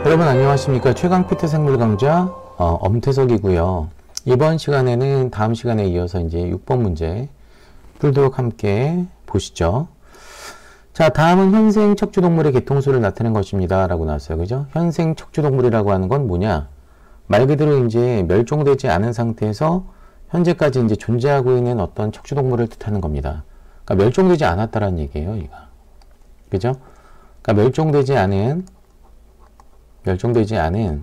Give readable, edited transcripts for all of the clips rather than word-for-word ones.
여러분 안녕하십니까. 최강피트 생물 강좌 엄태석이고요. 이번 시간에는 다음 시간에 이어서 이제 6번 문제 풀도록 함께 보시죠. 자, 다음은 현생 척추동물의 개통수를 나타낸 것입니다. 라고 나왔어요. 그죠? 현생 척추동물이라고 하는 건 뭐냐? 말 그대로 이제 멸종되지 않은 상태에서 현재까지 이제 존재하고 있는 어떤 척추동물을 뜻하는 겁니다. 그러니까 멸종되지 않았다라는 얘기예요, 이가. 그죠? 그러니까 멸종되지 않은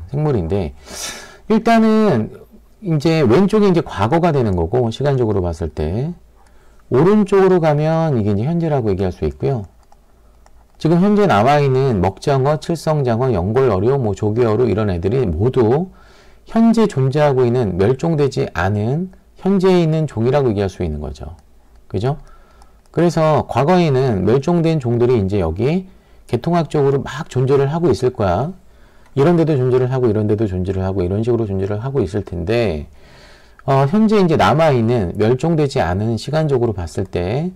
생물인데, 일단은 이제 왼쪽이 이제 과거가 되는 거고, 시간적으로 봤을 때 오른쪽으로 가면 이게 이제 현재라고 얘기할 수 있고요. 지금 현재 나와 있는 먹장어, 칠성장어, 연골어류, 뭐 조개어류 이런 애들이 모두 현재 존재하고 있는 멸종되지 않은 현재에 있는 종이라고 얘기할 수 있는 거죠. 그죠? 그래서 과거에는 멸종된 종들이 이제 여기 개통학적으로 막 존재를 하고 있을 거야. 이런 데도 존재를 하고 이런 데도 존재를 하고 이런 식으로 존재를 하고 있을 텐데, 현재 이제 남아있는 멸종되지 않은 시간적으로 봤을 때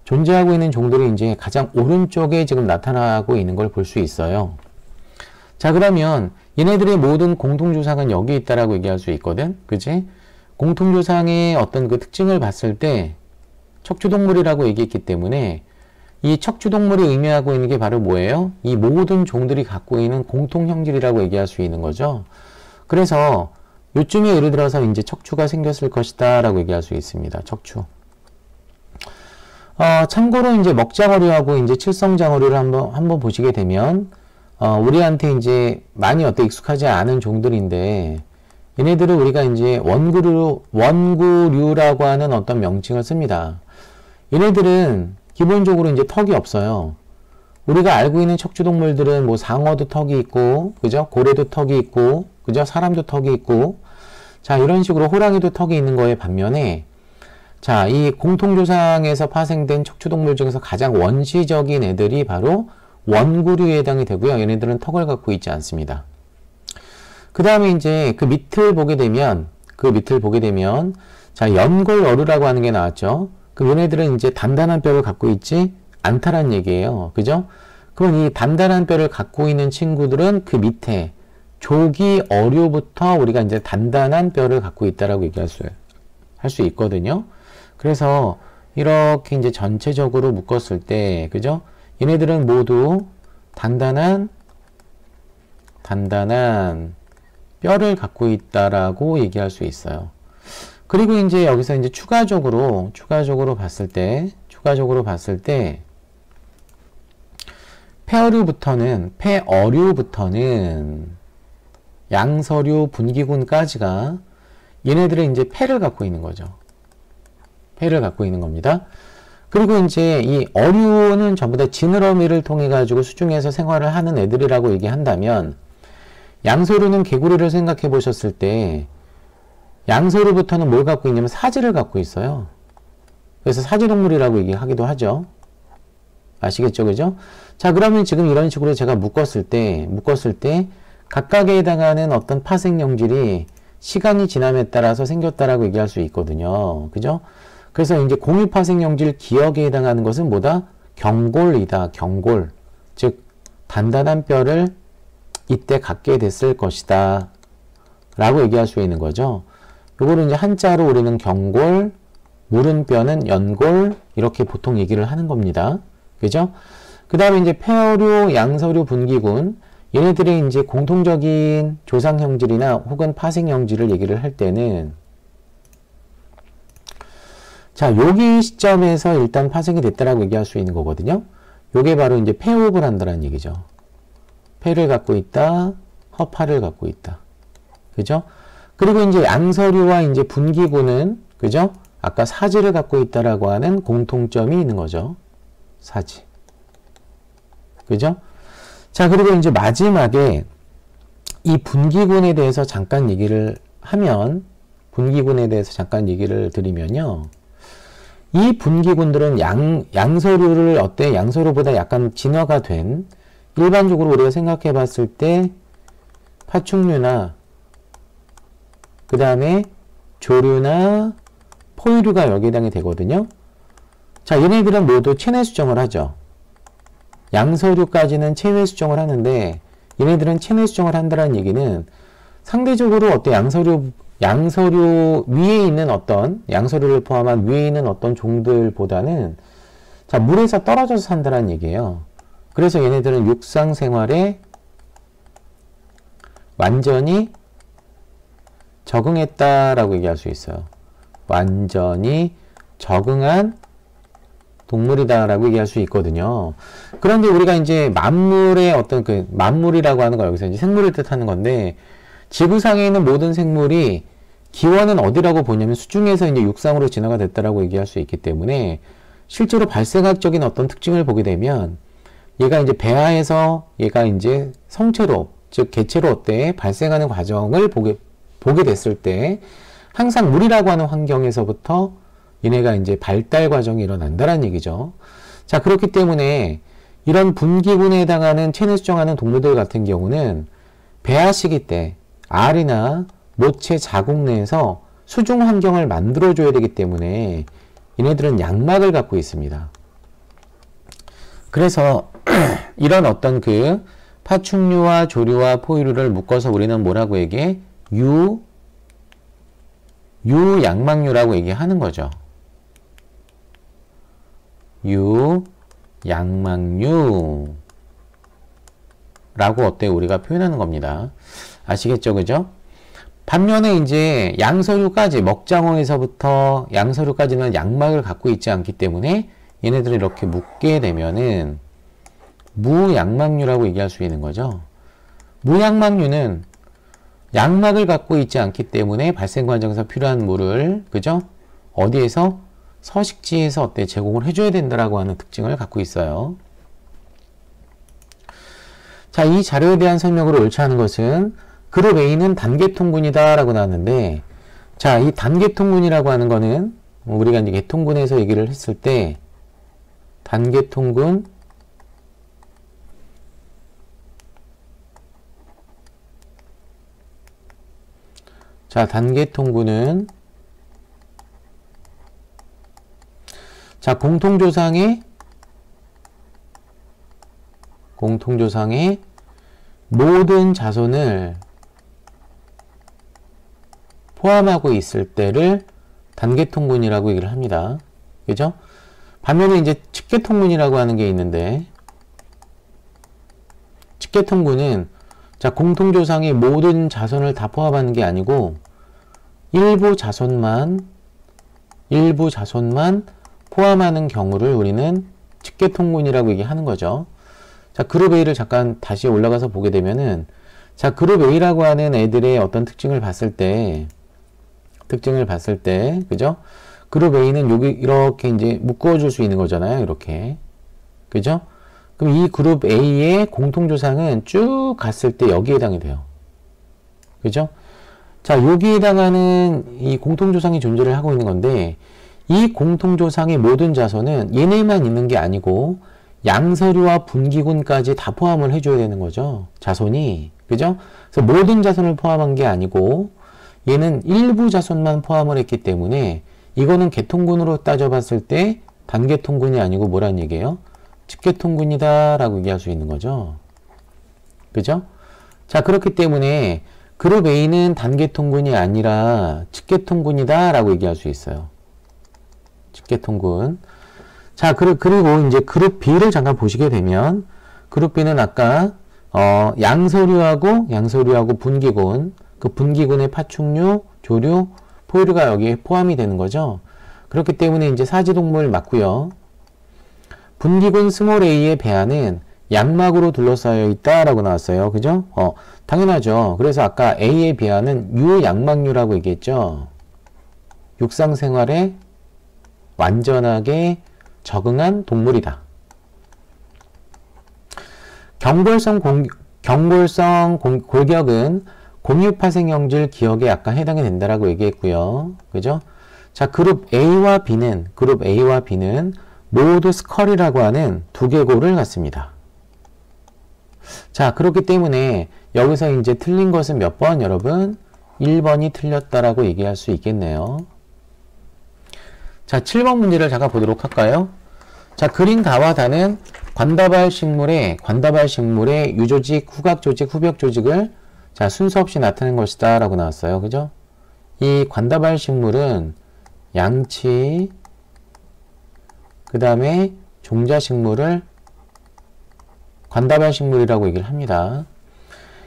존재하고 있는 종들이 이제 가장 오른쪽에 지금 나타나고 있는 걸 볼 수 있어요. 자, 그러면 얘네들의 모든 공통조상은 여기 있다라고 얘기할 수 있거든. 그치? 공통조상의 어떤 그 특징을 봤을 때 척추동물이라고 얘기했기 때문에 이 척추동물이 의미하고 있는 게 바로 뭐예요? 이 모든 종들이 갖고 있는 공통형질이라고 얘기할 수 있는 거죠. 그래서 요쯤에 예를 들어서 이제 척추가 생겼을 것이다 라고 얘기할 수 있습니다. 척추. 참고로 이제 먹장어류하고 이제 칠성장어류를 한번 보시게 되면, 우리한테 이제 많이 익숙하지 않은 종들인데, 얘네들을 우리가 이제 원구류라고 하는 어떤 명칭을 씁니다. 얘네들은 기본적으로 이제 턱이 없어요. 우리가 알고 있는 척추동물들은 뭐 상어도 턱이 있고, 그죠? 고래도 턱이 있고, 그죠? 사람도 턱이 있고, 자, 이런 식으로 호랑이도 턱이 있는 거에 반면에, 자, 이 공통조상에서 파생된 척추동물 중에서 가장 원시적인 애들이 바로 원구류에 해당이 되고요. 얘네들은 턱을 갖고 있지 않습니다. 그 다음에 이제 그 밑을 보게 되면, 자, 연골어류라고 하는 게 나왔죠. 그럼 얘네들은 이제 단단한 뼈를 갖고 있지 않다란 얘기예요. 그죠? 그럼 이 단단한 뼈를 갖고 있는 친구들은 그 밑에 조기어류부터 우리가 이제 단단한 뼈를 갖고 있다라고 얘기할 수 있거든요. 그래서 이렇게 이제 전체적으로 묶었을 때, 그죠? 얘네들은 모두 단단한 뼈를 갖고 있다라고 얘기할 수 있어요. 그리고 이제 여기서 이제 추가적으로 봤을 때, 폐어류부터는 양서류, 분기군까지가 얘네들은 이제 폐를 갖고 있는 거죠. 폐를 갖고 있는 겁니다. 그리고 이제 이 어류는 전부 다 지느러미를 통해 가지고 수중에서 생활을 하는 애들이라고 얘기한다면, 양서류는 개구리를 생각해 보셨을 때 양서류부터는 뭘 갖고 있냐면 사지를 갖고 있어요. 그래서 사지동물이라고 얘기하기도 하죠. 아시겠죠? 그죠? 자, 그러면 지금 이런 식으로 제가 묶었을 때 각각에 해당하는 어떤 파생형질이 시간이 지남에 따라서 생겼다라고 얘기할 수 있거든요. 그죠? 그래서 이제 공유파생형질 기억에 해당하는 것은 뭐다? 경골이다. 경골. 즉, 단단한 뼈를 이때 갖게 됐을 것이다. 라고 얘기할 수 있는 거죠. 요거를 이제 한자로 우리는 경골, 물은뼈는 연골, 이렇게 보통 얘기를 하는 겁니다. 그죠? 그 다음에 이제 폐어류, 양서류, 분기군, 얘네들의 이제 공통적인 조상형질이나 혹은 파생형질을 얘기를 할 때는, 자, 여기 시점에서 일단 파생이 됐다라고 얘기할 수 있는 거거든요. 요게 바로 이제 폐호흡을 한다는 얘기죠. 폐를 갖고 있다, 허파를 갖고 있다. 그죠? 그리고 이제 양서류와 이제 분기구는, 그죠? 아까 사지를 갖고 있다라고 하는 공통점이 있는 거죠. 사지. 그죠? 자, 그리고 이제 마지막에 이 분기군에 대해서 잠깐 얘기를 드리면요. 이 분기군들은 양서류를 양서류보다 약간 진화가 된, 일반적으로 우리가 생각해 봤을 때 파충류나 그 다음에 조류나 포유류가 여기에 해당이 되거든요. 자, 얘네들은 모두 체내 수정을 하죠. 양서류까지는 체외 수정을 하는데 얘네들은 체내 수정을 한다는 얘기는 상대적으로 어떤 양서류 위에 있는 어떤 양서류를 포함한 위에 있는 어떤 종들보다는 자, 물에서 떨어져서 산다는 얘기예요. 그래서 얘네들은 육상 생활에 완전히 적응했다라고 얘기할 수 있어요. 완전히 적응한 동물이다라고 얘기할 수 있거든요. 그런데 우리가 이제 만물의 어떤 그 만물이라고 하는 거 여기서 이제 생물을 뜻하는 건데 지구상에 있는 모든 생물이 기원은 어디라고 보냐면 수중에서 이제 육상으로 진화가 됐다라고 얘기할 수 있기 때문에 실제로 발생학적인 어떤 특징을 보게 되면 얘가 이제 배아에서 얘가 이제 성체로 즉 개체로 어때 발생하는 과정을 보게 됐을 때 항상 물이라고 하는 환경에서부터 얘네가 이제 발달 과정이 일어난다는 얘기죠. 자, 그렇기 때문에 이런 분기군에 해당하는 체내 수정하는 동물들 같은 경우는 배아 시기 때 알이나 모체 자국 내에서 수중 환경을 만들어줘야 되기 때문에 얘네들은 양막을 갖고 있습니다. 그래서 이런 어떤 그 파충류와 조류와 포유류를 묶어서 우리는 뭐라고 얘기해? 유양막류라고 얘기하는 거죠. 유양막류라고 어때 우리가 표현하는 겁니다. 아시겠죠? 그죠? 반면에 이제 양서류까지 먹장어에서부터 양서류까지는 양막을 갖고 있지 않기 때문에 얘네들을 이렇게 묶게 되면은 무양막류라고 얘기할 수 있는 거죠. 무양막류는 양막을 갖고 있지 않기 때문에 발생 과정에서 필요한 물을 그죠? 어디에서? 서식지에서 어때 제공을 해줘야 된다라고 하는 특징을 갖고 있어요. 자, 이 자료에 대한 설명으로 옳지 않은 것은 그룹 A는 단계통군이다 라고 나왔는데 자, 이 단계통군이라고 하는 거는 우리가 이제 계통군에서 얘기를 했을 때 단계통군 자, 단계통군은 자, 공통조상의 모든 자손을 포함하고 있을 때를 단계통군이라고 얘기를 합니다. 그죠? 반면에 이제 측계통군이라고 하는 게 있는데 측계통군은 자, 공통조상의 모든 자손을 다 포함하는 게 아니고 일부 자손만 포함하는 경우를 우리는 측계통군이라고 얘기하는 거죠. 자, 그룹 A를 잠깐 다시 올라가서 보게 되면은 자, 그룹 A라고 하는 애들의 어떤 특징을 봤을 때 그죠? 그룹 A는 여기 이렇게 이제 묶어 줄 수 있는 거잖아요. 이렇게. 그죠? 그럼 이 그룹 A의 공통조상은 쭉 갔을 때 여기에 해당이 돼요. 그죠? 자, 여기에 해당하는 이 공통조상이 존재를 하고 있는 건데 이 공통조상의 모든 자손은 얘네만 있는 게 아니고 양서류와 분기군까지 다 포함을 해줘야 되는 거죠. 자손이. 그죠? 그래서 모든 자손을 포함한 게 아니고 얘는 일부 자손만 포함을 했기 때문에 이거는 계통군으로 따져봤을 때 단계통군이 아니고 뭐란 얘기예요? 측계통군이다 라고 얘기할 수 있는 거죠. 그죠? 자, 그렇기 때문에 그룹 A는 단계통군이 아니라 측계통군이다 라고 얘기할 수 있어요. 측계통군. 자, 그리고 이제 그룹 B를 잠깐 보시게 되면 그룹 B는 아까 양서류하고 분기군, 그 분기군의 파충류, 조류, 포유류가 여기에 포함이 되는 거죠. 그렇기 때문에 이제 사지동물 맞고요. 분기군 스몰 a의 배아는 양막으로 둘러싸여 있다라고 나왔어요. 그죠? 당연하죠. 그래서 아까 A의 배아는 유양막류라고 얘기했죠. 육상 생활에 완전하게 적응한 동물이다. 경골성 골격은 공유파생형질 기억에 약간 해당이 된다라고 얘기했고요. 그죠? 자, 그룹 A와 B는 모두 스컬이라고 하는 두개골을 갖습니다. 자, 그렇기 때문에 여기서 이제 틀린 것은 몇 번 여러분? 1번이 틀렸다라고 얘기할 수 있겠네요. 자, 7번 문제를 잠깐 보도록 할까요? 자, 그린 다와 다는 관다발 식물의 유조직, 후각조직, 후벽조직을 자, 순서 없이 나타낸 것이다 라고 나왔어요. 그죠? 이 관다발 식물은 양치, 그 다음에 종자식물을 관다발 식물이라고 얘기를 합니다.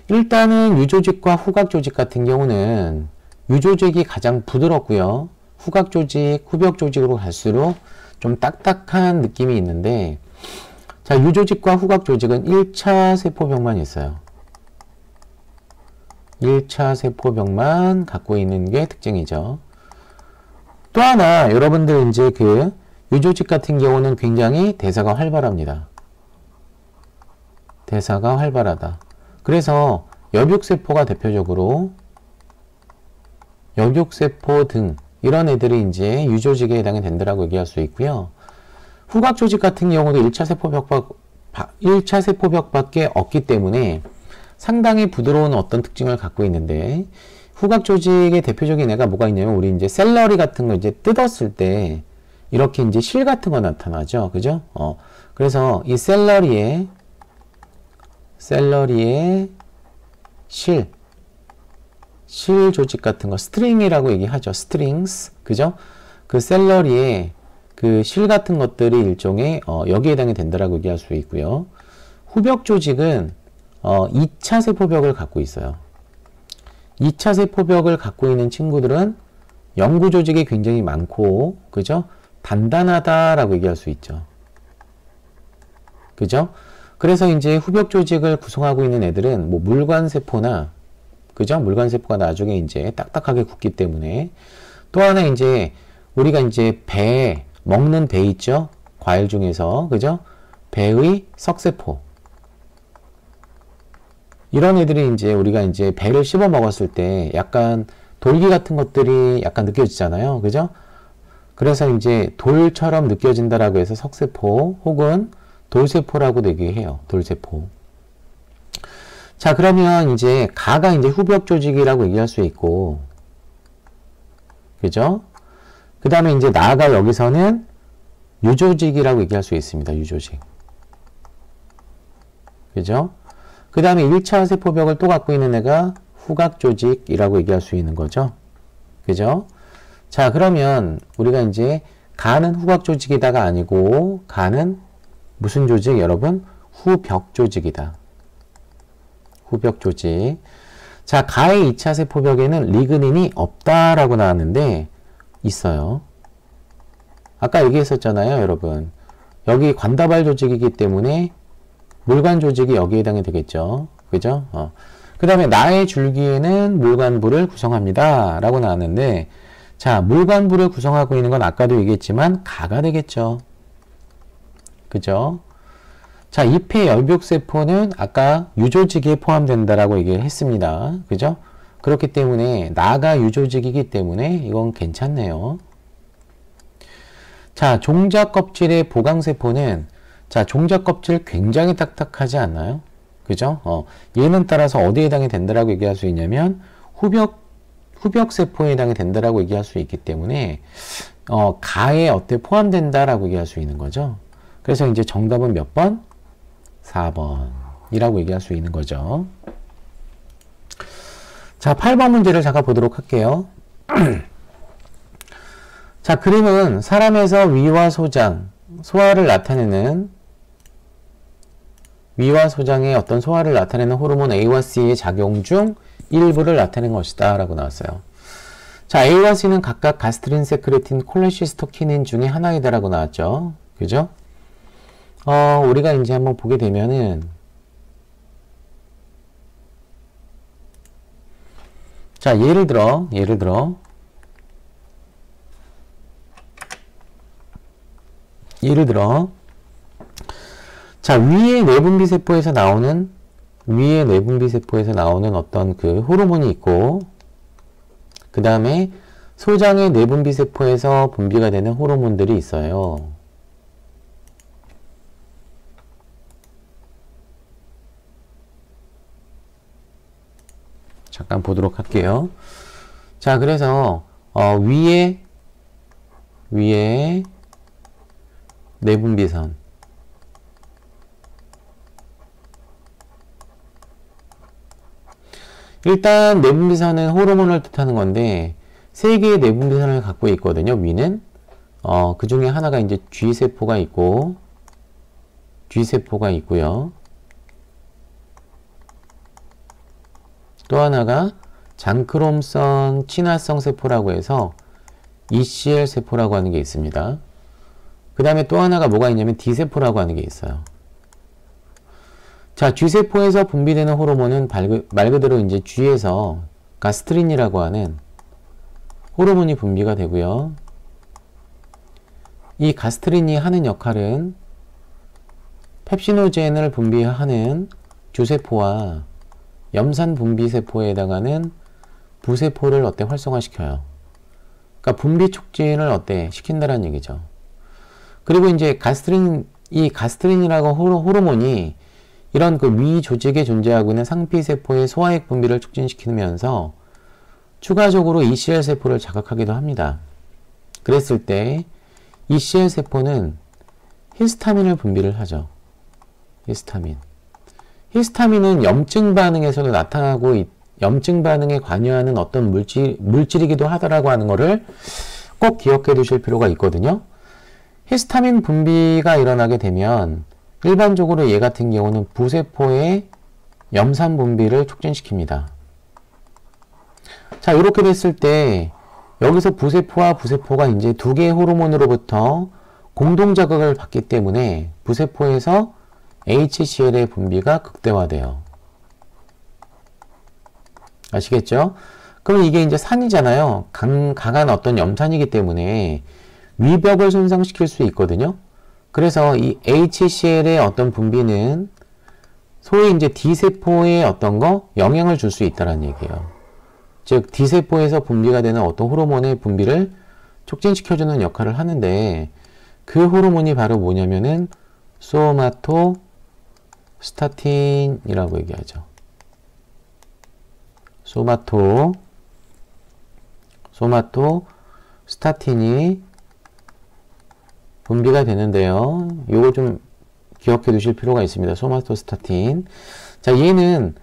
일단은 유조직과 후각조직 같은 경우는 유조직이 가장 부드럽고요. 후각조직, 후벽조직으로 갈수록 좀 딱딱한 느낌이 있는데, 자, 유조직과 후각조직은 1차 세포벽만 있어요. 1차 세포벽만 갖고 있는 게 특징이죠. 또 하나, 여러분들 이제 그 유조직 같은 경우는 굉장히 대사가 활발합니다. 대사가 활발하다. 그래서 여육세포가 대표적으로 여육세포 등 이런 애들이 이제 유조직에 해당이 된다라고 얘기할 수 있고요. 후각조직 같은 경우도 1차 세포벽밖에 없기 때문에 상당히 부드러운 어떤 특징을 갖고 있는데, 후각조직의 대표적인 애가 뭐가 있냐면, 우리 이제 샐러리 같은 거 이제 뜯었을 때 이렇게 이제 실 같은 거 나타나죠. 그죠? 그래서 이 샐러리의 실 조직 같은 거, 스트링이라고 얘기하죠. 스트링스. 그죠? 그 샐러리의 그 실 같은 것들이 일종의 여기에 해당이 된다라고 얘기할 수 있고요. 후벽 조직은 2차 세포벽을 갖고 있어요. 2차 세포벽을 갖고 있는 친구들은 영구 조직이 굉장히 많고, 그죠? 단단하다라고 얘기할 수 있죠. 그죠? 그래서 이제 후벽 조직을 구성하고 있는 애들은 뭐 물관세포나, 그죠? 물관세포가 나중에 이제 딱딱하게 굳기 때문에. 또 하나 이제 우리가 이제 배, 먹는 배 있죠? 과일 중에서, 그죠? 배의 석세포. 이런 애들이 이제 우리가 이제 배를 씹어 먹었을 때 약간 돌기 같은 것들이 약간 느껴지잖아요. 그죠? 그래서 이제 돌처럼 느껴진다라고 해서 석세포 혹은 돌세포라고도 얘기해요. 돌세포. 자, 그러면 이제 가가 이제 후벽 조직이라고 얘기할 수 있고, 그죠? 그 다음에 이제 나가 여기서는 유조직이라고 얘기할 수 있습니다. 유조직. 그죠? 그 다음에 1차 세포벽을 또 갖고 있는 애가 후각조직이라고 얘기할 수 있는 거죠. 그죠? 자, 그러면 우리가 이제 가는 후각조직이다가 아니고 가는 무슨 조직? 여러분, 후벽조직이다. 후벽조직. 자, 가의 2차 세포벽에는 리그닌이 없다라고 나왔는데 있어요. 아까 얘기했었잖아요, 여러분. 여기 관다발 조직이기 때문에 물관 조직이 여기에 해당이 되겠죠. 그죠? 그 다음에 나의 줄기에는 물관부를 구성합니다. 라고 나왔는데, 자, 물관부를 구성하고 있는 건 아까도 얘기했지만 가가 되겠죠. 그죠? 자, 잎의 열벽세포는 아까 유조직에 포함된다라고 얘기를 했습니다. 그죠? 그렇기 때문에 나가 유조직이기 때문에 이건 괜찮네요. 자, 종자껍질의 보강세포는, 자, 종자껍질 굉장히 딱딱하지 않나요? 그죠? 얘는 따라서 어디에 해당이 된다라고 얘기할 수 있냐면 후벽세포에 해당이 된다라고 얘기할 수 있기 때문에 가에 어때 포함된다라고 얘기할 수 있는 거죠. 그래서 이제 정답은 몇 번? 4번이라고 얘기할 수 있는 거죠. 자, 8번 문제를 잠깐 보도록 할게요. 자, 그림은 사람에서 위와 소장, 소화를 나타내는 위와 소장의 어떤 소화를 나타내는 호르몬 A와 C의 작용 중 일부를 나타낸 것이다 라고 나왔어요. 자, A와 C는 각각 가스트린, 세크레틴, 콜레시스토키닌 중에 하나이다 라고 나왔죠. 그죠? 우리가 이제 한번 보게 되면은, 자, 예를 들어, 자, 위의 뇌분비세포에서 나오는 어떤 그 호르몬이 있고, 그 다음에 소장의 뇌분비세포에서 분비가 되는 호르몬들이 있어요. 잠깐 보도록 할게요. 자, 그래서 위에 내분비선, 일단 내분비선은 호르몬을 뜻하는 건데 세 개의 내분비선을 갖고 있거든요. 위는 그 중에 하나가 이제 G세포가 있고 G세포가 있고요. 또 하나가 장크롬성 친화성 세포라고 해서 ECL 세포라고 하는 게 있습니다. 그 다음에 또 하나가 뭐가 있냐면 D세포라고 하는 게 있어요. 자, G세포에서 분비되는 호르몬은 말 그대로 이제 G에서 가스트린이라고 하는 호르몬이 분비가 되고요. 이 가스트린이 하는 역할은 펩시노젠을 분비하는 주세포와 염산 분비세포에 해당하는 부세포를 활성화시켜요. 그러니까 분비 촉진을 시킨다는 얘기죠. 그리고 이제 이 가스트린이라고 호르몬이 이런 그 위 조직에 존재하고 있는 상피세포의 소화액 분비를 촉진시키면서 추가적으로 ECL 세포를 자극하기도 합니다. 그랬을 때 ECL 세포는 히스타민을 분비를 하죠. 히스타민은 염증 반응에서도 나타나고 염증 반응에 관여하는 어떤 물질이기도 하다라고 하는 것을 꼭 기억해 두실 필요가 있거든요. 히스타민 분비가 일어나게 되면 일반적으로 얘 같은 경우는 부세포의 염산 분비를 촉진시킵니다. 자, 이렇게 됐을 때 여기서 부세포와 부세포가 이제 두 개의 호르몬으로부터 공동 자극을 받기 때문에 부세포에서 HCL의 분비가 극대화돼요. 아시겠죠? 그럼 이게 이제 산이잖아요. 강한 어떤 염산이기 때문에 위벽을 손상시킬 수 있거든요. 그래서 이 HCL의 어떤 분비는 소위 이제 D세포에 영향을 줄 수 있다는 얘기예요. 즉, D세포에서 분비가 되는 어떤 호르몬의 분비를 촉진시켜주는 역할을 하는데 그 호르몬이 바로 뭐냐면은 소마토스타틴이라고 얘기하죠. 소마토스타틴이 분비가 되는데요. 요거 좀 기억해 두실 필요가 있습니다. 소마토스타틴. 자, 얘는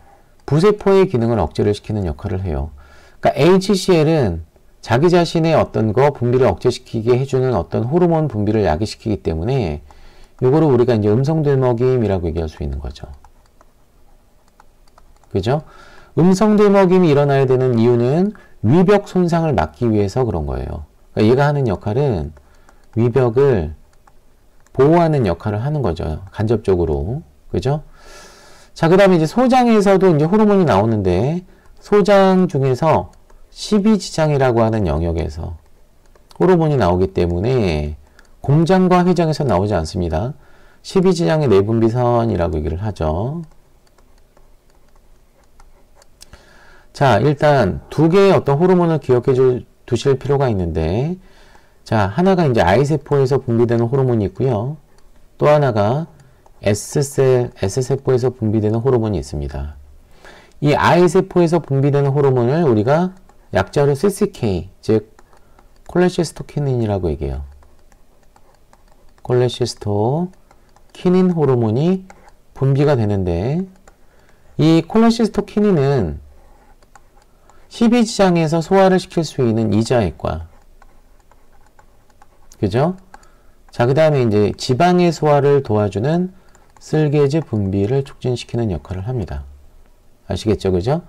부세포의 기능을 억제를 시키는 역할을 해요. 그러니까 HCL은 자기 자신의 분비를 억제시키게 해주는 어떤 호르몬 분비를 야기시키기 때문에 요거를 우리가 이제 음성되먹임이라고 얘기할 수 있는 거죠. 그죠? 음성되먹임이 일어나야 되는 이유는 위벽 손상을 막기 위해서 그런 거예요. 그러니까 얘가 하는 역할은 위벽을 보호하는 역할을 하는 거죠. 간접적으로. 그죠? 자, 그 다음에 이제 소장에서도 이제 호르몬이 나오는데, 소장 중에서 12지장이라고 하는 영역에서 호르몬이 나오기 때문에 공장과 회장에서 나오지 않습니다. 12지장의 내분비선이라고 얘기를 하죠. 자, 일단 두 개의 어떤 호르몬을 기억해 두실 필요가 있는데, 자, 하나가 이제 I세포에서 분비되는 호르몬이 있고요. 또 하나가 S세포에서 분비되는 호르몬이 있습니다. 이 I세포에서 분비되는 호르몬을 우리가 약자로 CCK, 즉 콜레시스토키닌이라고 얘기해요. 콜레시스토키닌 호르몬이 분비가 되는데, 이 콜레시스토키닌은 12지장에서 소화를 시킬 수 있는 이자액과, 그죠? 자, 그 다음에 이제 지방의 소화를 도와주는 쓸개제 분비를 촉진시키는 역할을 합니다. 아시겠죠? 그죠?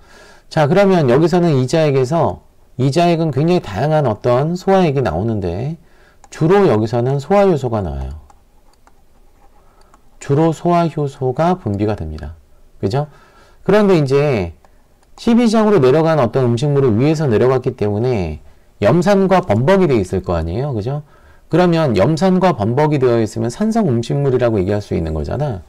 자, 그러면 여기서는 이자액은 굉장히 다양한 어떤 소화액이 나오는데, 주로 여기서는 소화효소가 나와요. 주로 소화효소가 분비가 됩니다. 그죠? 그런데 이제 12지장으로 내려간 어떤 음식물을 위에서 내려갔기 때문에 염산과 범벅이 되어 있을 거 아니에요. 그죠? 그러면 염산과 범벅이 되어 있으면 산성 음식물이라고 얘기할 수 있는 거잖아.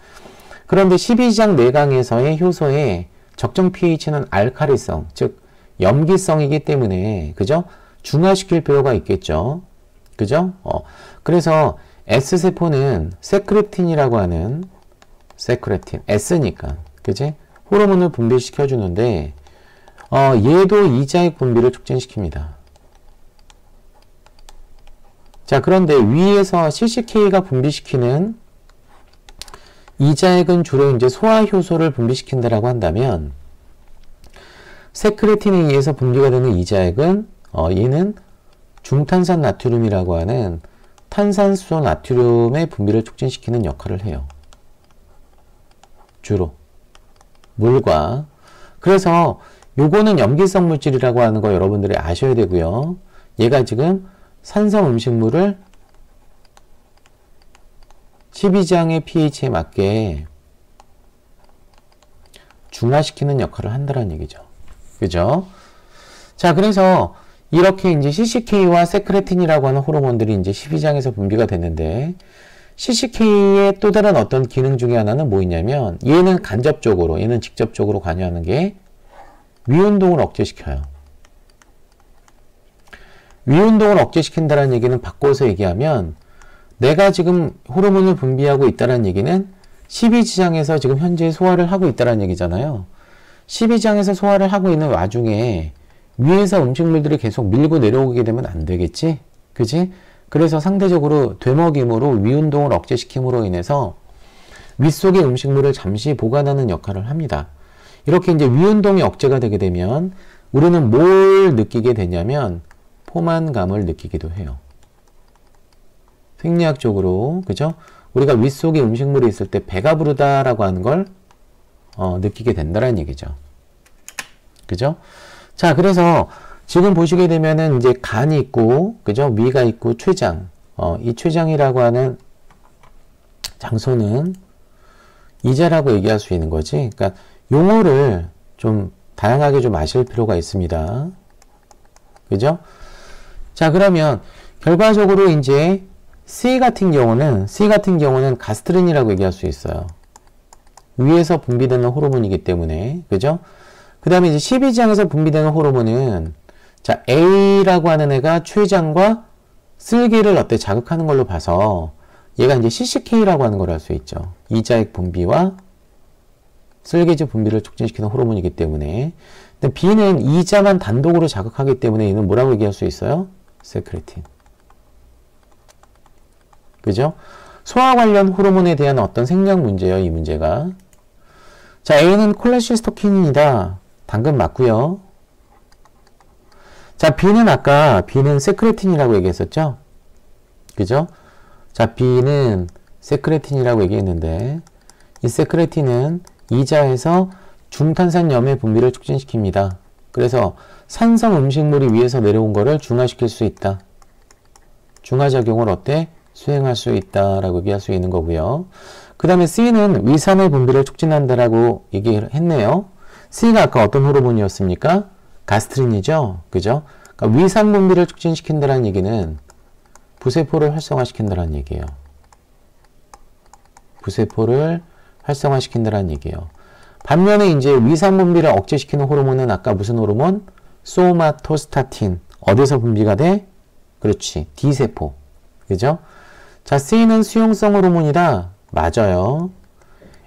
그런데 12지장 내강에서의 효소의 적정 pH는 알칼리성, 즉 염기성이기 때문에, 그죠? 중화시킬 필요가 있겠죠. 그죠? 그래서 S세포는 세크레틴이라고 하는, S니까, 그지? 호르몬을 분비시켜주는데, 얘도 이자액 분비를 촉진시킵니다. 자, 그런데 위에서 CCK가 분비시키는 이자액은 주로 이제 소화효소를 분비시킨다라고 한다면, 세크레틴에 의해서 분비가 되는 이 자액은 얘는 중탄산 나트륨이라고 하는 탄산수소 나트륨의 분비를 촉진시키는 역할을 해요. 주로 물과. 그래서 요거는 염기성 물질이라고 하는 거 여러분들이 아셔야 되고요. 얘가 지금 산성 음식물을 12장의 pH에 맞게 중화시키는 역할을 한다는 얘기죠. 그죠? 자, 그래서 이렇게 이제 CCK와 세크레틴이라고 하는 호르몬들이 이제 12장에서 분비가 됐는데, CCK의 또 다른 어떤 기능 중에 하나는 뭐 있냐면, 얘는 간접적으로, 얘는 직접적으로 관여하는 게 위운동을 억제시켜요. 위운동을 억제시킨다는 얘기는 바꿔서 얘기하면, 내가 지금 호르몬을 분비하고 있다는 얘기는 12지장에서 지금 현재 소화를 하고 있다는 얘기잖아요. 12장에서 소화를 하고 있는 와중에 위에서 음식물들이 계속 밀고 내려오게 되면 안 되겠지? 그지? 그래서 상대적으로 되먹임으로 위운동을 억제시킴으로 인해서 윗속의 음식물을 잠시 보관하는 역할을 합니다. 이렇게 이제 위운동이 억제가 되게 되면 우리는 뭘 느끼게 되냐면 포만감을 느끼기도 해요. 생리학적으로, 그죠? 우리가 윗속에 음식물이 있을 때 배가 부르다라고 하는 걸 느끼게 된다는 얘기죠. 그죠? 자, 그래서 지금 보시게 되면은 이제 간이 있고, 그죠? 위가 있고, 췌장. 이 췌장이라고 하는 장소는 이자라고 얘기할 수 있는 거지. 그러니까 용어를 좀 다양하게 좀 아실 필요가 있습니다. 그죠? 자, 그러면 결과적으로 이제 C 같은 경우는 가스트린이라고 얘기할 수 있어요. 위에서 분비되는 호르몬이기 때문에, 그죠? 그 다음에 이제 12장에서 분비되는 호르몬은, 자, A라고 하는 애가 췌장과 쓸개를 어때 자극하는 걸로 봐서, 얘가 이제 CCK라고 하는 걸 알 수 있죠. 이자액 분비와 쓸개질 분비를 촉진시키는 호르몬이기 때문에. 근데 B는 이자만 단독으로 자극하기 때문에 얘는 뭐라고 얘기할 수 있어요? 세크레틴. 그죠? 소화 관련 호르몬에 대한 어떤 생략 문제예요, 이 문제가. 자, A는 콜레시스토킨이다. 당근 맞고요. 자, B는 세크레틴이라고 얘기했었죠? 그죠? 자, B는 세크레틴이라고 얘기했는데, 이 세크레틴은 이자에서 중탄산염의 분비를 촉진시킵니다. 그래서 산성 음식물이 위에서 내려온 거를 중화시킬 수 있다. 중화작용을 어때? 수행할 수 있다라고 얘기할 수 있는 거고요. 그 다음에 C는 위산의 분비를 촉진한다라고 얘기를 했네요. C가 아까 어떤 호르몬이었습니까? 가스트린이죠. 그죠? 그러니까 위산 분비를 촉진시킨다는 얘기는 부세포를 활성화시킨다는 얘기예요. 부세포를 활성화시킨다는 얘기예요. 반면에 이제 위산 분비를 억제시키는 호르몬은 아까 무슨 호르몬? 소마토스타틴. 어디서 분비가 돼? 그렇지. D세포. 그죠? 자, C는 수용성 호르몬이다. 맞아요.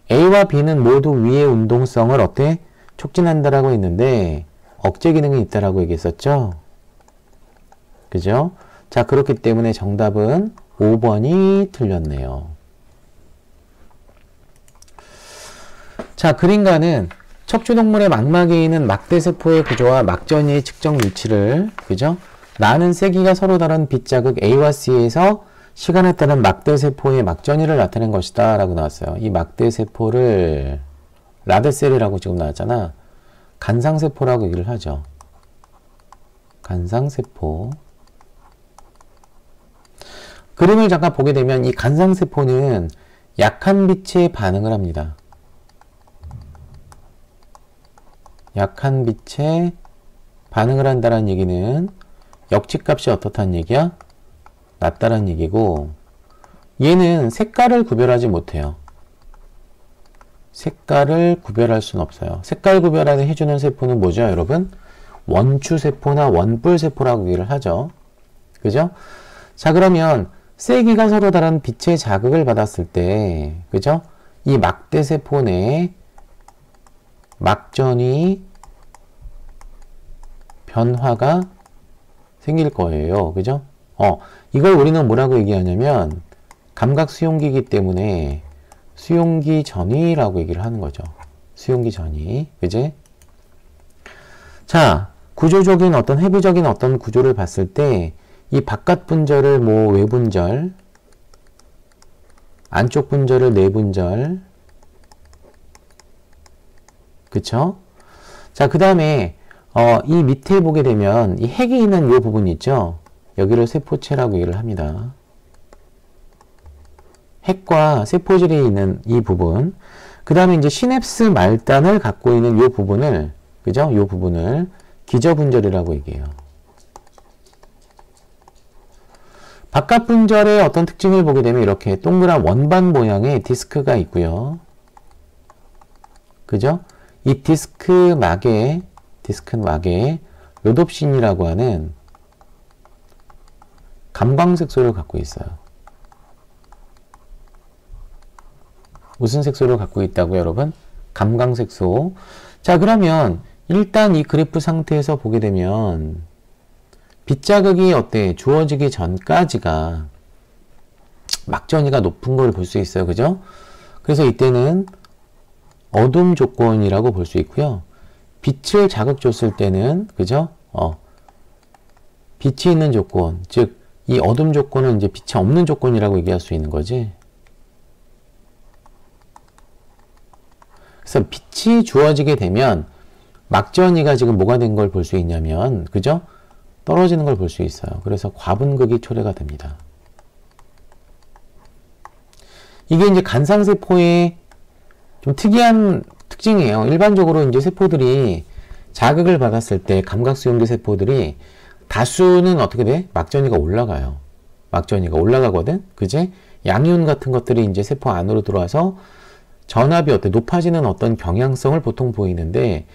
A와 B는 모두 위의 운동성을 어때? 촉진한다라고 했는데 억제 기능이 있다라고 얘기했었죠. 그죠? 자, 그렇기 때문에 정답은 5번이 틀렸네요. 자, 그림과는 척추동물의 망막에 있는 막대세포의 구조와 막전이의 측정 위치를, 그죠? 나는 세기가 서로 다른 빗자극 A와 C에서 시간에 따른 막대세포의 막전이를 나타낸 것이다 라고 나왔어요. 이 막대세포를 라데셀이라고 지금 나왔잖아. 간상세포라고 얘기를 하죠. 간상세포. 그림을 잠깐 보게 되면 이 간상세포는 약한 빛에 반응을 합니다. 약한 빛에 반응을 한다는 얘기는 역치값이 어떻다는 얘기야? 낮다는 얘기고, 얘는 색깔을 구별하지 못해요. 색깔을 구별할 수는 없어요. 색깔 구별을 해주는 세포는 뭐죠, 여러분? 원추세포나 원뿔세포라고 얘기를 하죠. 그죠? 자, 그러면 세기가 서로 다른 빛의 자극을 받았을 때, 그죠? 이 막대세포 내에 막전이 변화가 생길 거예요. 그죠? 이걸 우리는 뭐라고 얘기하냐면 감각 수용기이기 때문에 수용기 전이라고 얘기를 하는 거죠. 수용기 전이. 그지? 자, 구조적인 어떤 해부적인 어떤 구조를 봤을 때 이 바깥 분절을 뭐 외분절, 안쪽 분절을 내분절, 그쵸? 자, 그 다음에 이 밑에 보게 되면 이 핵이 있는 이 부분 있죠? 여기를 세포체라고 얘기를 합니다. 핵과 세포질이 있는 이 부분, 그 다음에 이제 시냅스 말단을 갖고 있는 이 부분을, 그죠? 이 부분을 기저분절이라고 얘기해요. 바깥 분절의 어떤 특징을 보게 되면 이렇게 동그란 원반 모양의 디스크가 있고요. 그죠? 이 디스크 막에 로놉신이라고 하는 감광색소를 갖고 있어요. 무슨 색소를 갖고 있다고요, 여러분? 감광색소. 자, 그러면 일단 이 그래프 상태에서 보게 되면 빗자극이 어때? 주어지기 전까지가 막전이가 높은 걸 볼 수 있어요. 그죠? 그래서 이때는 어둠 조건이라고 볼 수 있고요. 빛을 자극 줬을 때는, 그죠? 빛이 있는 조건, 즉, 이 어둠 조건은 이제 빛이 없는 조건이라고 얘기할 수 있는 거지. 그래서 빛이 주어지게 되면 막전이가 지금 뭐가 된 걸 볼 수 있냐면, 그죠? 떨어지는 걸 볼 수 있어요. 그래서 과분극이 초래가 됩니다. 이게 이제 간상세포의 좀 특이한 특징이에요. 일반적으로 이제 세포들이 자극을 받았을 때 감각수용기 세포들이 다수는 어떻게 돼? 막전이가 올라가요. 막전이가 올라가거든? 그지? 양이온 같은 것들이 이제 세포 안으로 들어와서 전압이 어때? 높아지는 어떤 경향성을 보통 보이는데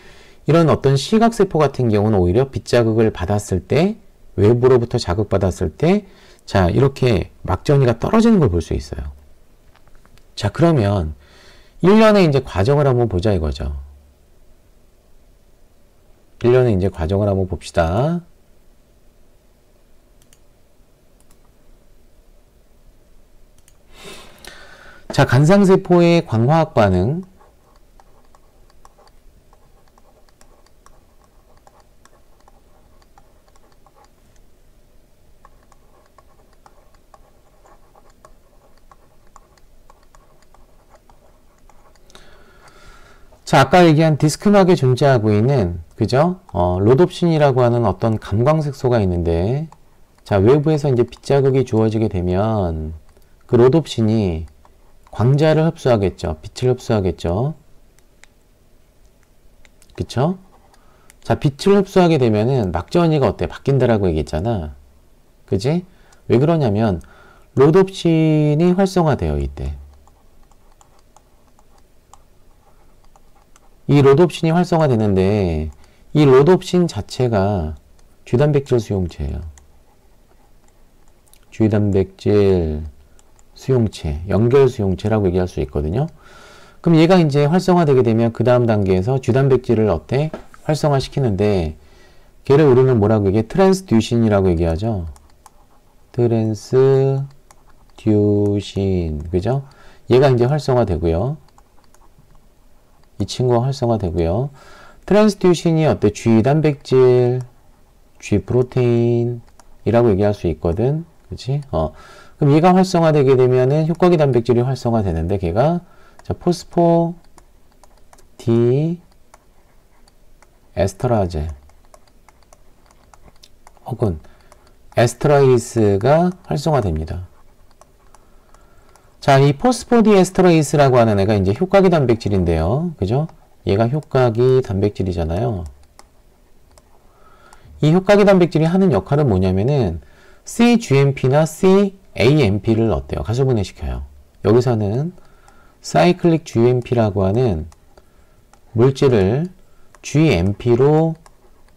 이런 어떤 시각세포 같은 경우는 오히려 빛자극을 받았을 때 외부로부터 자극받았을 때 자, 이렇게 막전이가 떨어지는 걸 볼 수 있어요. 자, 그러면 일련의 이제 과정을 한번 보자 이거죠. 일련의 이제 과정을 한번 봅시다. 자, 간상세포의 광화학 반응. 자, 아까 얘기한 디스크막에 존재하고 있는, 그죠? 로놉신이라고 하는 어떤 감광색소가 있는데, 자, 외부에서 이제 빛자극이 주어지게 되면, 그 로놉신이 광자를 흡수하겠죠. 빛을 흡수하겠죠. 그쵸? 자, 빛을 흡수하게 되면은 막전이가 어때? 바뀐다라고 얘기했잖아. 그지? 왜 그러냐면, 로놉신이 활성화돼요, 이때. 이 로놉신이 활성화되는데 이 로놉신 자체가 쥐단백질 수용체예요. 쥐단백질 수용체, 연결 수용체라고 얘기할 수 있거든요. 그럼 얘가 이제 활성화되게 되면 그 다음 단계에서 쥐단백질을 어때? 활성화시키는데 걔를 우리는 뭐라고 얘기해? 트랜스듀신이라고 얘기하죠. 트랜스듀신, 그죠? 얘가 이제 활성화되고요. 이 친구가 활성화되고요. 트랜스듀신이 어때? G단백질, G프로테인이라고 얘기할 수 있거든. 그치? 그럼 얘가 활성화되게 되면은 효과기 단백질이 활성화되는데 걔가 자, 포스포 디 에스터라제 혹은 에스터라이스가 활성화됩니다. 자, 이 포스포디에스터레이스라고 하는 애가 이제 효과기 단백질인데요. 그죠? 얘가 효과기 단백질이잖아요. 이 효과기 단백질이 하는 역할은 뭐냐면은 cGMP나 cAMP를 어때요? 가수분해시켜요. 여기서는 사이클릭 GMP라고 하는 물질을 GMP로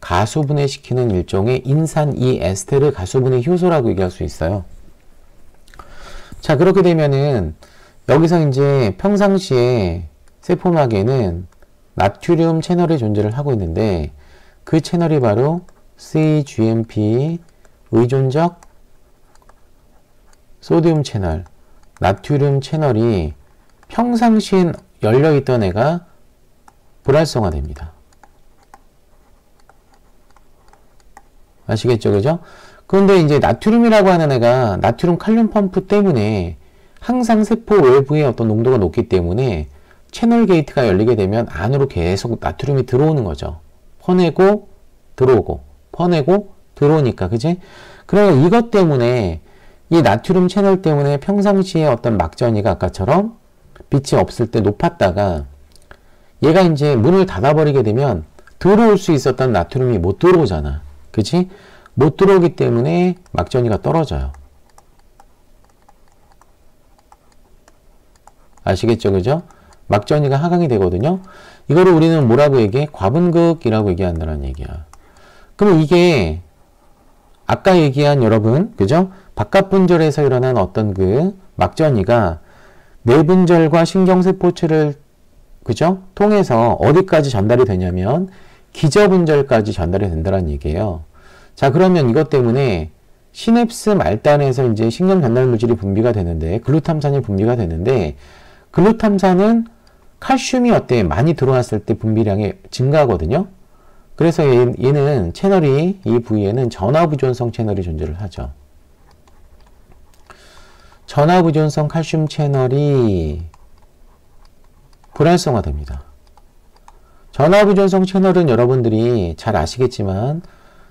가수분해시키는 일종의 인산 2에스테르 가수분해 효소라고 얘기할 수 있어요. 자, 그렇게 되면은 여기서 이제 평상시에 세포막에는 나트륨 채널이 존재를 하고 있는데 그 채널이 바로 cGMP 의존적 소듐 채널, 나트륨 채널이 평상시엔 열려있던 애가 불활성화됩니다. 아시겠죠? 그죠? 그런데 이제 나트륨이라고 하는 애가 나트륨 칼륨 펌프 때문에 항상 세포 외부에 어떤 농도가 높기 때문에 채널 게이트가 열리게 되면 안으로 계속 나트륨이 들어오는 거죠. 퍼내고 들어오고 퍼내고 들어오니까, 그지? 그러면 이것 때문에 이 나트륨 채널 때문에 평상시에 어떤 막전이가 아까처럼 빛이 없을 때 높았다가 얘가 이제 문을 닫아버리게 되면 들어올 수 있었던 나트륨이 못 들어오잖아. 그치? 못 들어오기 때문에 막전이가 떨어져요. 아시겠죠? 그죠? 막전이가 하강이 되거든요. 이거를 우리는 뭐라고 얘기해? 과분극이라고 얘기한다는 얘기야. 그럼 이게 아까 얘기한 여러분, 그죠? 바깥 분절에서 일어난 어떤 그 막전이가 내분절과 신경세포체를, 그죠? 통해서 어디까지 전달이 되냐면 기저분절까지 전달이 된다는 얘기예요. 자, 그러면 이것 때문에 시냅스 말단에서 이제 신경 전달 물질이 분비가 되는데, 글루탐산이 분비가 되는데, 글루탐산은 칼슘이 어때? 많이 들어왔을 때 분비량이 증가하거든요. 그래서 얘는 채널이, 이 부위에는 전화부존성 채널이 존재를 하죠. 전화부존성 칼슘 채널이 불활성화됩니다. 전화부존성 채널은 여러분들이 잘 아시겠지만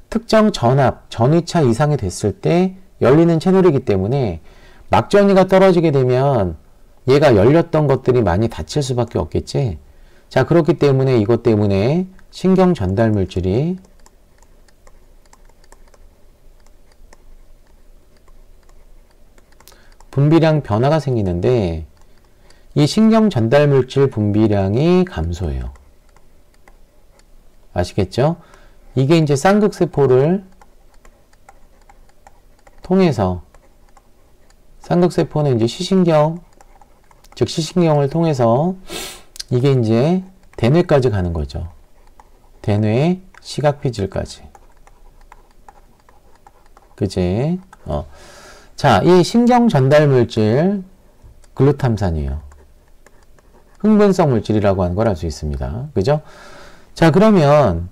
특정 전압, 전위차 이상이 됐을 때 열리는 채널이기 때문에 막전위가 떨어지게 되면 얘가 열렸던 것들이 많이 닫힐 수밖에 없겠지. 자, 그렇기 때문에 이것 때문에 신경 전달 물질이 분비량 변화가 생기는데 이 신경 전달 물질 분비량이 감소해요. 아시겠죠? 이게 이제 쌍극세포를 통해서, 쌍극세포는 이제 시신경, 즉 시신경을 통해서 이게 이제 대뇌까지 가는 거죠. 대뇌 시각피질까지. 그지? 자, 이 신경 전달 물질 글루탐산이에요. 흥분성 물질이라고 하는 걸 알 수 있습니다. 그죠? 자, 그러면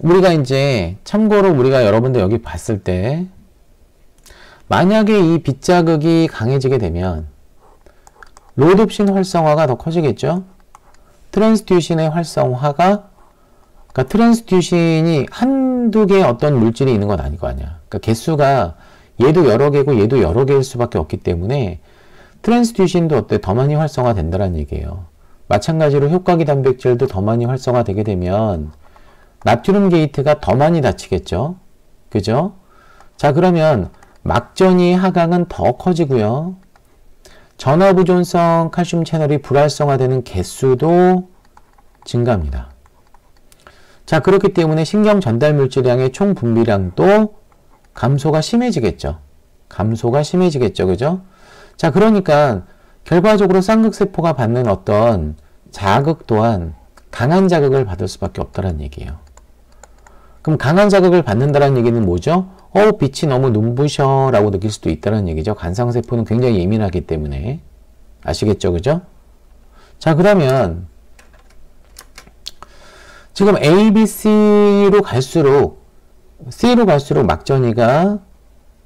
우리가 이제 참고로 우리가 여러분들 여기 봤을 때 만약에 이 빛자극이 강해지게 되면 로뎁신 활성화가 더 커지겠죠? 트랜스듀신의 활성화가, 그러니까 트랜스듀신이 한두 개의 어떤 물질이 있는 건 아닐 거 아니야. 그러니까 개수가 얘도 여러 개고 얘도 여러 개일 수밖에 없기 때문에 트랜스듀신도 어때? 더 많이 활성화 된다는 얘기예요. 마찬가지로 효과기 단백질도 더 많이 활성화되게 되면 나트륨 게이트가 더 많이 닫히겠죠? 그죠? 자, 그러면 막전이 하강은 더 커지고요. 전화부존성 칼슘 채널이 불활성화되는 개수도 증가합니다. 자, 그렇기 때문에 신경 전달 물질량의 총 분비량도 감소가 심해지겠죠. 감소가 심해지겠죠. 그죠? 자, 그러니까 결과적으로 쌍극세포가 받는 어떤 자극 또한 강한 자극을 받을 수밖에 없다는 얘기예요. 그럼 강한 자극을 받는다는 얘기는 뭐죠? 빛이 너무 눈부셔 라고 느낄 수도 있다는 얘기죠. 관상세포는 굉장히 예민하기 때문에. 아시겠죠? 그죠? 자, 그러면 지금 A, B, C로 갈수록 C로 갈수록 막전이가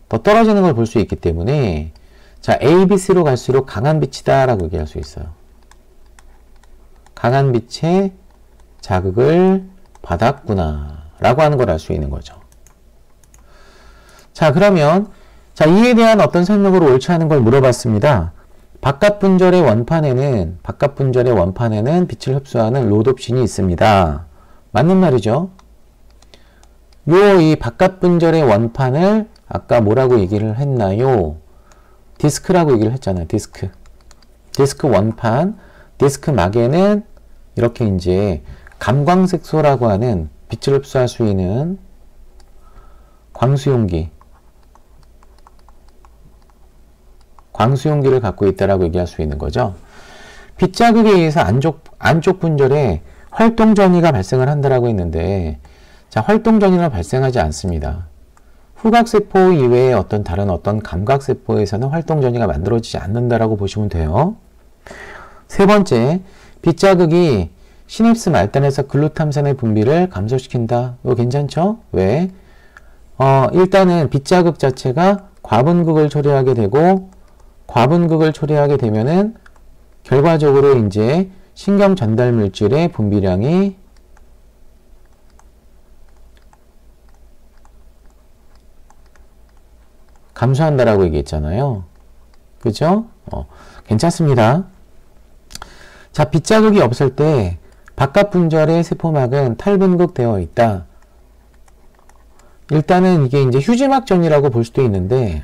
더 떨어지는 걸 볼 수 있기 때문에 자, A, B, C로 갈수록 강한 빛이다 라고 얘기할 수 있어요. 강한 빛의 자극을 받았구나 라고 하는 걸 알 수 있는 거죠. 자, 그러면 자, 이에 대한 어떤 설명으로 옳지 않은 걸 물어봤습니다. 바깥 분절의 원판에는 빛을 흡수하는 로뎁신이 있습니다. 맞는 말이죠. 이 바깥 분절의 원판을 아까 뭐라고 얘기를 했나요? 디스크라고 얘기를 했잖아요. 디스크 원판, 디스크 막에는 이렇게 이제 감광색소라고 하는 빛을 흡수할 수 있는 광수용기를 갖고 있다라고 얘기할 수 있는 거죠. 빛자극에 의해서 안쪽 분절에 활동전이가 발생을 한다라고 했는데, 자, 활동전이는 발생하지 않습니다. 후각세포 이외의 다른 감각세포에서는 활동전이가 만들어지지 않는다라고 보시면 돼요. 세 번째, 빛자극이 시냅스 말단에서 글루탐산의 분비를 감소시킨다. 이거 괜찮죠? 왜? 일단은 빗자극 자체가 과분극을 초래하게 되고, 과분극을 초래하게 되면은 결과적으로 이제 신경 전달 물질의 분비량이 감소한다라고 얘기했잖아요. 그죠? 괜찮습니다. 자, 빗자극이 없을 때 바깥 분절의 세포막은 탈분극 되어 있다. 일단은 이게 이제 휴지막전이라고 볼 수도 있는데,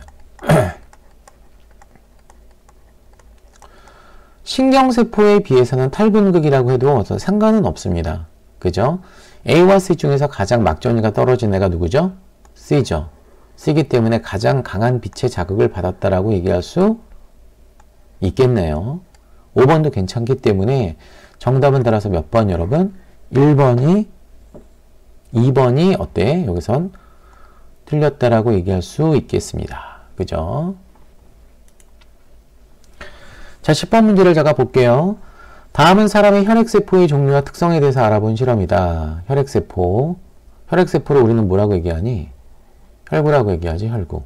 신경세포에 비해서는 탈분극이라고 해도 상관은 없습니다. 그죠? A와 C 중에서 가장 막전이가 떨어진 애가 누구죠? C죠. C이기 때문에 가장 강한 빛의 자극을 받았다라고 얘기할 수 있겠네요. 5번도 괜찮기 때문에 정답은 따라서 몇 번 여러분? 1번이, 2번이 어때? 여기선 틀렸다라고 얘기할 수 있겠습니다. 그죠? 자, 10번 문제를 제가 볼게요. 다음은 사람의 혈액세포의 종류와 특성에 대해서 알아본 실험이다. 혈액세포. 혈액세포를 우리는 뭐라고 얘기하니? 혈구라고 얘기하지, 혈구.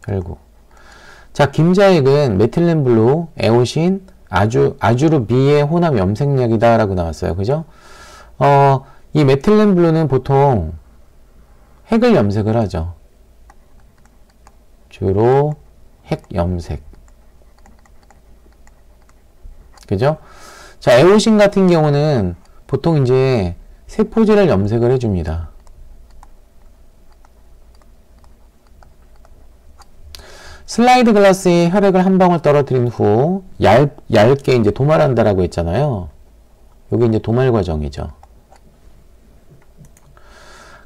혈구. 자, 김자액은 메틸렌블루, 에오신, 아주르 B의 혼합 염색약이다 라고 나왔어요. 그죠? 이 메틸렌블루는 보통 핵을 염색을 하죠. 주로 핵 염색. 그죠? 자, 에오신 같은 경우는 보통 이제 세포질을 염색을 해줍니다. 슬라이드 글라스에 혈액을 한 방울 떨어뜨린 후 얇게 이제 도말한다라고 했잖아요. 여기 이제 도말 과정이죠.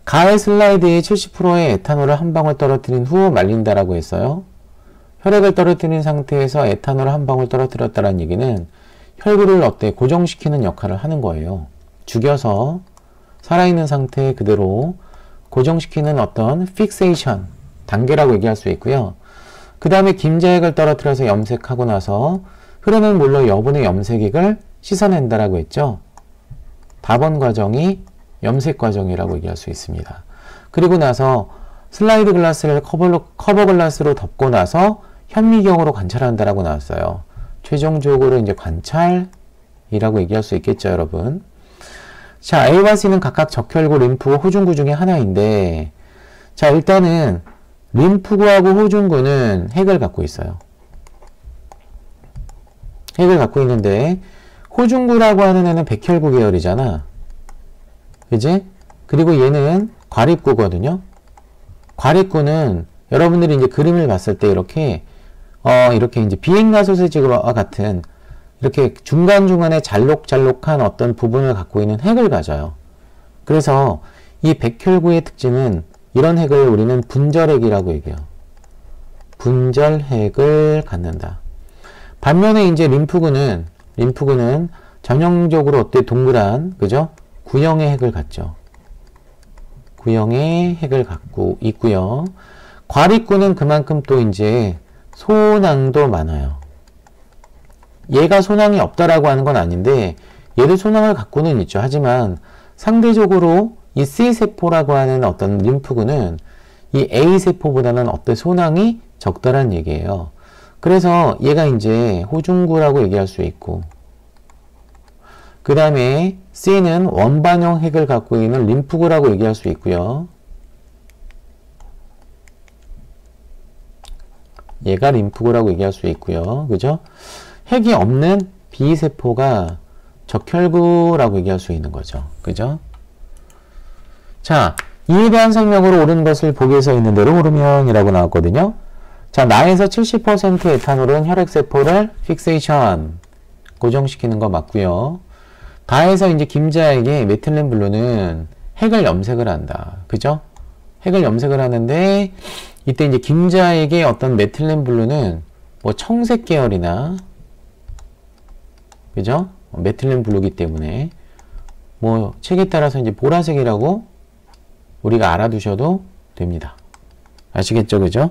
가해 슬라이드에 70%의 에탄올을 한 방울 떨어뜨린 후 말린다라고 했어요. 혈액을 떨어뜨린 상태에서 에탄올을 한 방울 떨어뜨렸다는 얘기는 혈구를 고정시키는 역할을 하는 거예요. 죽여서 살아있는 상태에 그대로 고정시키는 어떤 픽세이션 단계라고 얘기할 수 있고요. 그 다음에 김자액을 떨어뜨려서 염색하고 나서 흐르는 물로 여분의 염색액을 씻어낸다라고 했죠. 답원 과정이 염색 과정이라고 얘기할 수 있습니다. 그리고 나서 슬라이드 글라스를 커버 글라스로 덮고 나서 현미경으로 관찰한다라고 나왔어요. 최종적으로 이제 관찰이라고 얘기할 수 있겠죠, 여러분. 자, A와 C는 각각 적혈구, 림프구, 호중구 중에 하나인데, 자, 일단은 림프구하고 호중구는 핵을 갖고 있어요. 핵을 갖고 있는데 호중구라고 하는 애는 백혈구 계열이잖아. 그지? 그리고 얘는 과립구거든요. 과립구는 여러분들이 이제 그림을 봤을 때 이렇게 이제 비행가 소세지와 같은 이렇게 중간중간에 잘록잘록한 어떤 부분을 갖고 있는 핵을 가져요. 그래서 이 백혈구의 특징은 이런 핵을 우리는 분절핵이라고 얘기해요. 분절핵을 갖는다. 반면에 이제 림프구는 전형적으로 동그란, 그죠? 구형의 핵을 갖죠. 구형의 핵을 갖고 있고요. 과립구는 그만큼 또 이제 소낭도 많아요. 얘가 소낭이 없다라고 하는 건 아닌데 얘도 소낭을 갖고는 있죠. 하지만 상대적으로 이 C세포라고 하는 어떤 림프구는 이 A세포보다는 소낭이 적다란 얘기예요. 그래서 얘가 이제 호중구라고 얘기할 수 있고, 그 다음에 C는 원반형 핵을 갖고 있는 림프구라고 얘기할 수 있고요. 얘가 림프구라고 얘기할 수 있고요. 그죠? 핵이 없는 B세포가 적혈구라고 얘기할 수 있는 거죠. 그죠? 자, 이에 대한 설명으로 옳은 것을 보기에서 있는 대로 옳으면이라고 나왔거든요. 자, 나에서 70% 에탄올은 혈액세포를 픽세이션, 고정시키는 거 맞고요. 다에서 이제 김자에게 메틸렌블루는 핵을 염색을 한다. 그죠? 핵을 염색을 하는데 이때 이제 김자에게 어떤 메틸렌블루는 뭐 청색 계열이나, 그죠? 메틸렌블루기 때문에 뭐 책에 따라서 이제 보라색이라고 우리가 알아두셔도 됩니다. 아시겠죠? 그죠?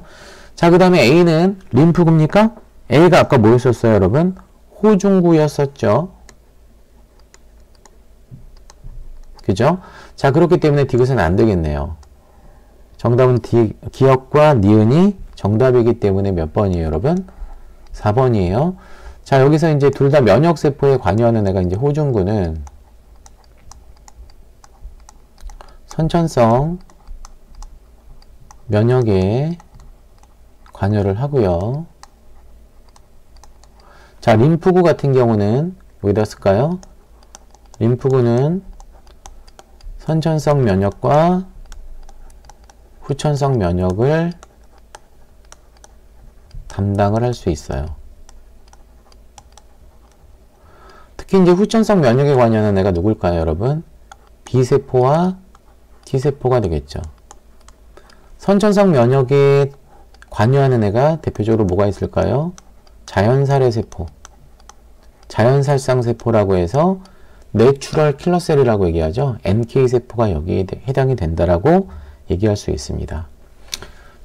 자, 그 다음에 A는 림프구입니까? A가 아까 뭐였었어요, 여러분? 호중구였었죠. 그죠? 자, 그렇기 때문에 디귿은 안 되겠네요. 정답은 기억과 니은이 정답이기 때문에 몇 번이에요, 여러분? 4번이에요. 자, 여기서 이제 둘 다 면역세포에 관여하는 애가 이제 호중구는 선천성 면역에 관여를 하고요. 자, 림프구 같은 경우는 여기다 쓸까요? 림프구는 선천성 면역과 후천성 면역을 담당을 할 수 있어요. 특히 이제 후천성 면역에 관여하는 애가 누굴까요, 여러분? B세포와 T세포가 되겠죠. 선천성 면역에 관여하는 애가 대표적으로 뭐가 있을까요? 자연살해세포, 자연살상세포라고 해서 내추럴 킬러셀이라고 얘기하죠. NK세포가 여기에 해당이 된다라고 얘기할 수 있습니다.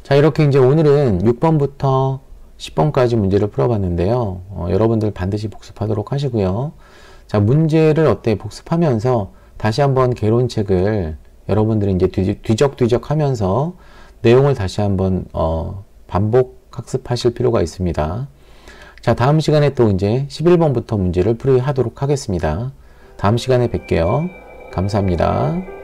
자, 이렇게 이제 오늘은 6번부터 10번까지 문제를 풀어봤는데요. 여러분들 반드시 복습하도록 하시고요. 자, 문제를 복습하면서 다시 한번 개론책을 여러분들이 이제 뒤적뒤적 하면서 내용을 다시 한번 반복 학습하실 필요가 있습니다. 자, 다음 시간에 또 이제 11번부터 문제를 풀이하도록 하겠습니다. 다음 시간에 뵐게요. 감사합니다.